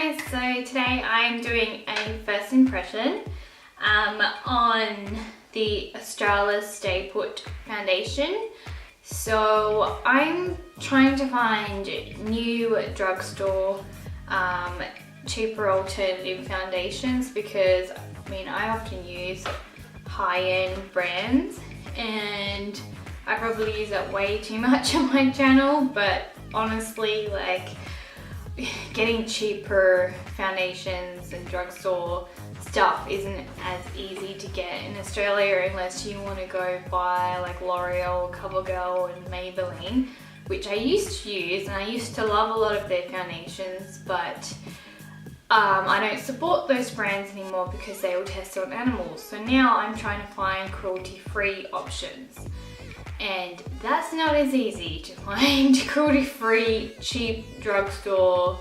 guys, so today I'm doing a first impression on the Australis Stayput Foundation. So I'm trying to find new drugstore cheaper alternative foundations because I often use high-end brands and I probably use that way too much on my channel, but honestly, like, getting cheaper foundations and drugstore stuff isn't as easy to get in Australia unless you want to go buy like L'Oreal, CoverGirl and Maybelline, which I used to use, and I used to love a lot of their foundations, but I don't support those brands anymore because they all test on animals. So now I'm trying to find cruelty-free options. And that's not as easy to find cruelty-free, cheap drugstore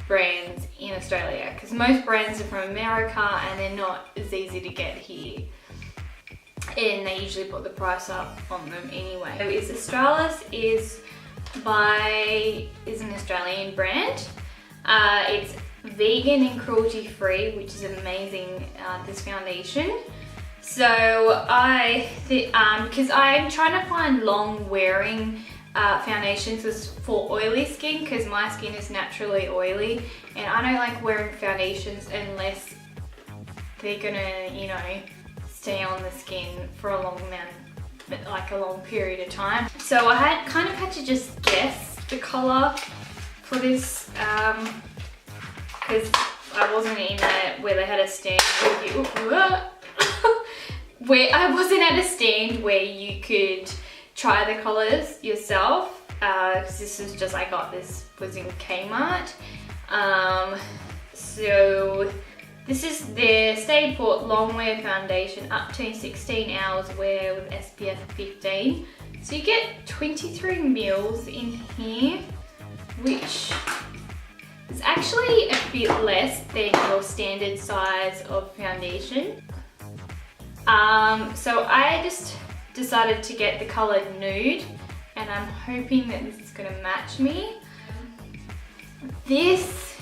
brands in Australia because most brands are from America and they're not as easy to get here. And they usually put the price up on them anyway. So Australis is an Australian brand. It's vegan and cruelty-free, which is amazing, this foundation. So because I'm trying to find long wearing foundations for oily skin, because my skin is naturally oily and I don't like wearing foundations unless they're gonna, stay on the skin for a long period of time. So I kind of had to just guess the color for this because I wasn't in where they had a stand I wasn't at a stand where you could try the colours yourself, because this is just, I got this, was in Kmart. So this is their Stayput Longwear Foundation, up to 16 hours wear with SPF 15. So you get 23 mils in here, which is actually a bit less than your standard size of foundation. So I just decided to get the colour Nude, and I'm hoping that this is going to match me. This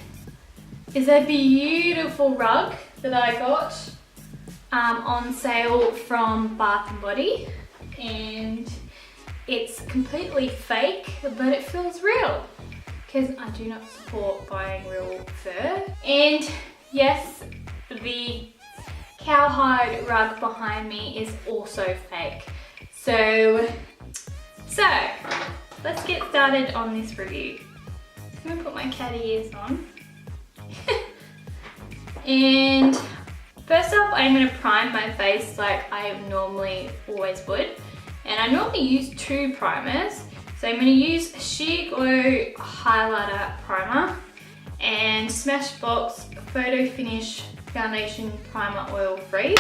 is a beautiful rug that I got on sale from Bath & Body, and it's completely fake, but it feels real because I do not support buying real fur. And yes, the cowhide rug behind me is also fake. So let's get started on this review. I'm gonna put my cat ears on. And first off, I'm gonna prime my face like I normally always would. And I normally use 2 primers. So I'm gonna use Sheer Glow Highlighter Primer and Smashbox Photo Finish Foundation Primer Oil Free.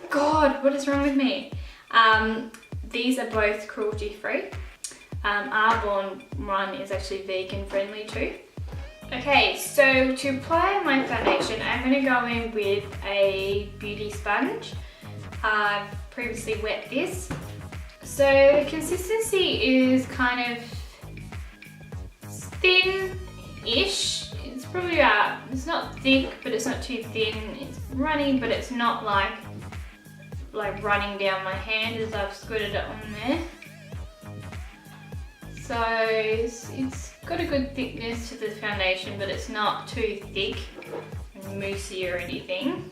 God, what is wrong with me? These are both cruelty free. Arbonne one is actually vegan friendly too. Okay, so to apply my foundation, I'm going to go in with a beauty sponge. I've previously wet this. So the consistency is kind of thin-ish. It's probably it's not thick, but it's not too thin. It's runny, but it's not like running down my hand as I've squirted it on there. So it's got a good thickness to the foundation, but it's not too thick and moussey or anything.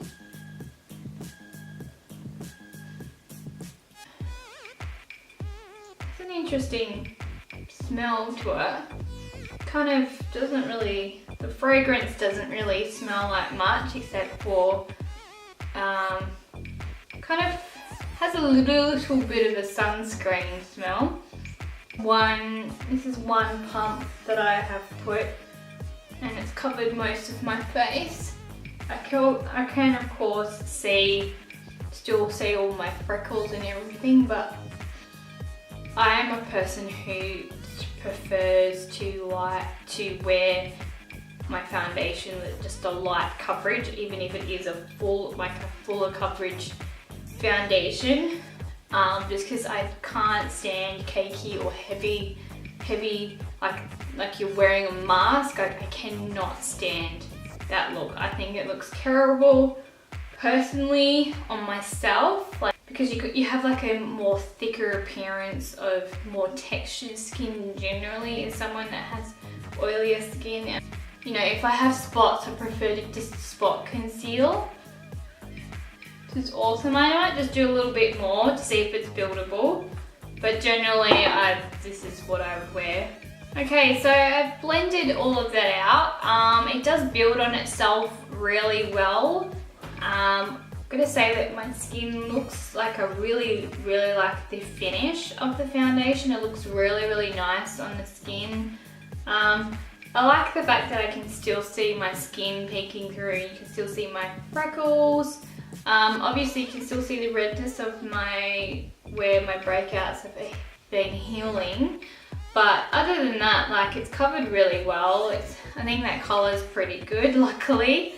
It's an interesting smell to it. Kind of doesn't really, the fragrance doesn't really smell like much, except for kind of has a little bit of a sunscreen smell. This is one pump that I have put, and it's covered most of my face. I can of course still see all my freckles and everything, but I am a person who prefers to wear my foundation with just a light coverage, even if it is a fuller coverage foundation, just because I can't stand cakey or heavy heavy, like you're wearing a mask. I cannot stand that look. I think it looks terrible personally on myself, like, because you have like a more thicker appearance of more textured skin generally as someone that has oilier skin. You know, if I have spots, I prefer to just spot conceal. It's awesome. I might just do a little bit more to see if it's buildable, but generally this is what I would wear. Okay, so I've blended all of that out. It does build on itself really well. I'm gonna say that my skin looks like I really like the finish of the foundation. It looks really nice on the skin. I like the fact that I can still see my skin peeking through. You can still see my freckles. Obviously you can still see the redness of where my breakouts have been healing. But other than that, like, it's covered really well. I think that color's pretty good, luckily.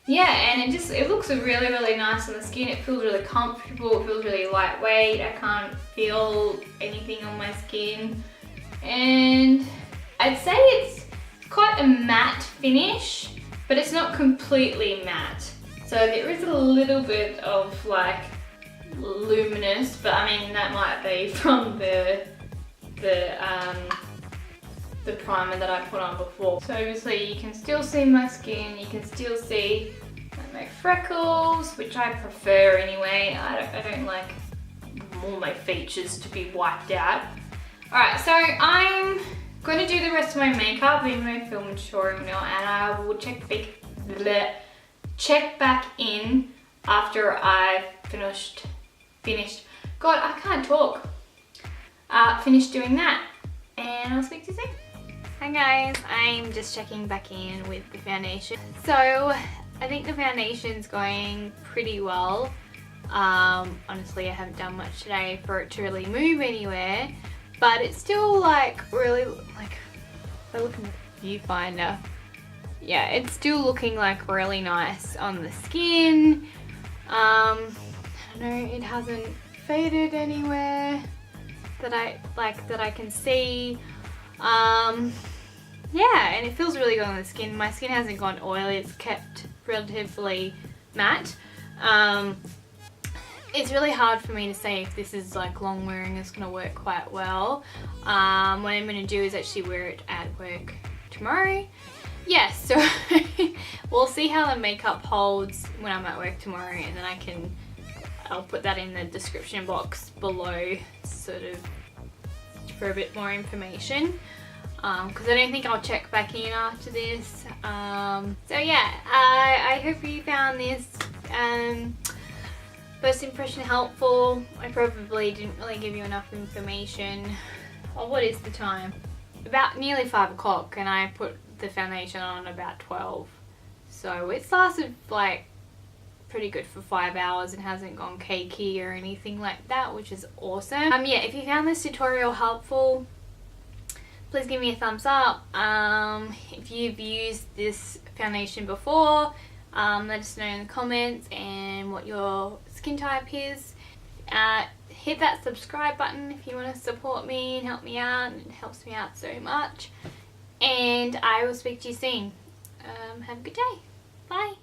Yeah, and it looks really nice on the skin. It feels really comfortable, it feels really lightweight. I can't feel anything on my skin. And I'd say it's quite a matte finish, but it's not completely matte. So there is a little bit of like luminous, but I mean that might be from the primer that I put on before. So obviously you can still see my skin, you can still see my freckles, which I prefer anyway. I don't like all my features to be wiped out. Alright, so I'm going to do the rest of my makeup in my film tutorial now, and I will check back in after I've finished. God, I can't talk. Finished doing that, and I'll speak to you soon. Hi guys, I'm just checking back in with the foundation. So I think the foundation's going pretty well. Honestly, I haven't done much today for it to really move anywhere, but it's still like really, like, if I look in the viewfinder, yeah, it's still looking like really nice on the skin. I don't know, it hasn't faded anywhere that I can see. Yeah, and it feels really good on the skin. My skin hasn't gone oily, it's kept relatively matte. It's really hard for me to say if this is like long wearing is going to work quite well. What I'm going to do is actually wear it at work tomorrow. Yes, so we'll see how the makeup holds when I'm at work tomorrow, and then I'll put that in the description box below, sort of for a bit more information, because I don't think I'll check back in after this. So yeah, I hope you found this first impression helpful. I probably didn't really give you enough information. Oh, what is the time? About nearly 5 o'clock, and I put the foundation on about 12. So it's lasted like pretty good for 5 hours and hasn't gone cakey or anything like that, which is awesome. Yeah, if you found this tutorial helpful, please give me a thumbs up. If you've used this foundation before, let us know in the comments and what your skin type is. Hit that subscribe button if you want to support me and help me out. It helps me out so much. And I will speak to you soon. Have a good day. Bye.